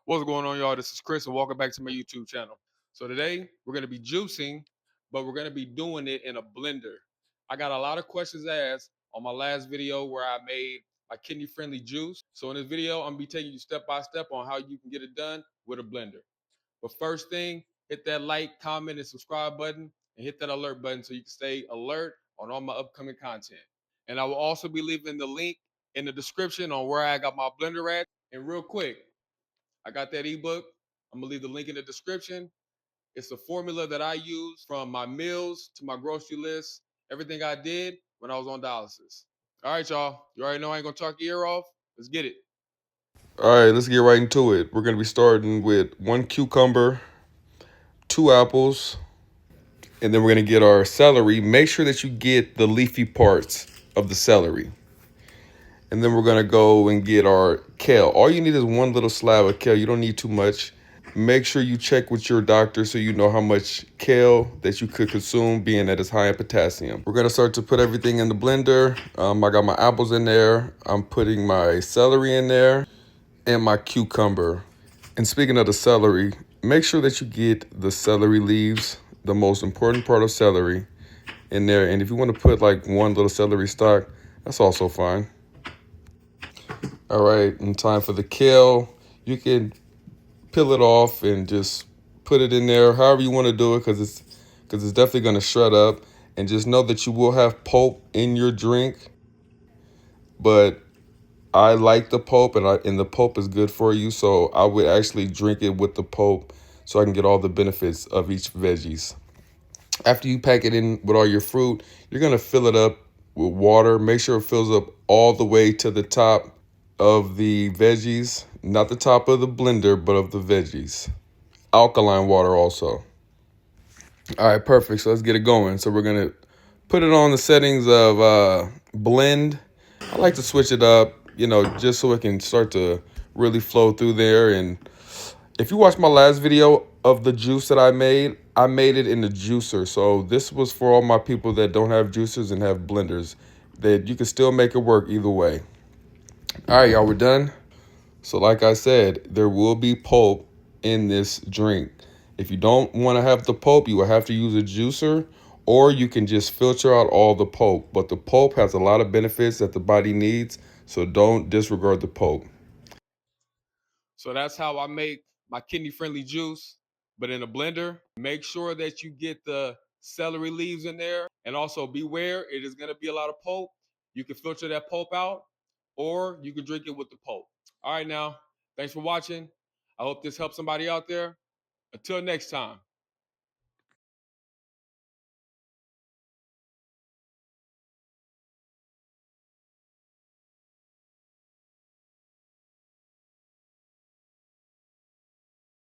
What's going on, y'all? This is Chris, and welcome back to my YouTube channel. So today we're gonna be juicing, but we're gonna be doing it in a blender. I got a lot of questions asked on my last video where I made my kidney-friendly juice. So in this video, I'm gonna be taking you step by step on how you can get it done with a blender. But first thing, hit that like, comment, and subscribe button, and hit that alert button so you can stay alert on all my upcoming content. And I will also be leaving the link in the description on where I got my blender at. And real quick, I got that ebook. I'm gonna leave the link in the description. It's a formula that I use from my meals to my grocery list, everything I did when I was on dialysis. All right, y'all. You already know I ain't gonna talk your ear off. Let's get it. All right, let's get right into it. We're going to be starting with 1 cucumber, 2 apples, and then we're going to get our celery. Make sure that you get the leafy parts of the celery. And then we're going to go and get our kale. All you need is one little slab of kale. You don't need too much. Make sure you check with your doctor so you know how much kale that you could consume, being that it's high in potassium. We're going to start to put everything in the blender. I got my apples in there. I'm putting my celery in there and my cucumber. And speaking of the celery, make sure that you get the celery leaves, the most important part of celery, in there. And if you want to put like one little celery stalk, that's also fine. All right, and time for the kale. You can peel it off and just put it in there, however you want to do it, because it's definitely going to shred up. And just know that you will have pulp in your drink, but I like the pulp, and the pulp is good for you. So I would actually drink it with the pulp, so I can get all the benefits of each veggies. After you pack it in with all your fruit, you're gonna fill it up with water. Make sure it fills up all the way to the top of the veggies, not the top of the blender, but of the veggies. Alkaline water also. All right, perfect. So let's get it going. So we're gonna put it on the settings of blend. I like to switch it up, just so it can start to really flow through there. And if you watched my last video of the juice that I made it in the juicer. So this was for all my people that don't have juicers and have blenders, that you can still make it work either way. All right, y'all, we're done. So like I said, there will be pulp in this drink. If you don't want to have the pulp, you will have to use a juicer, or you can just filter out all the pulp. But the pulp has a lot of benefits that the body needs, so don't disregard the pulp. So that's how I make my kidney-friendly juice, but in a blender. Make sure that you get the celery leaves in there, and also beware, it is gonna be a lot of pulp. You can filter that pulp out, or you can drink it with the pulp. All right, now, thanks for watching. I hope this helps somebody out there. Until next time.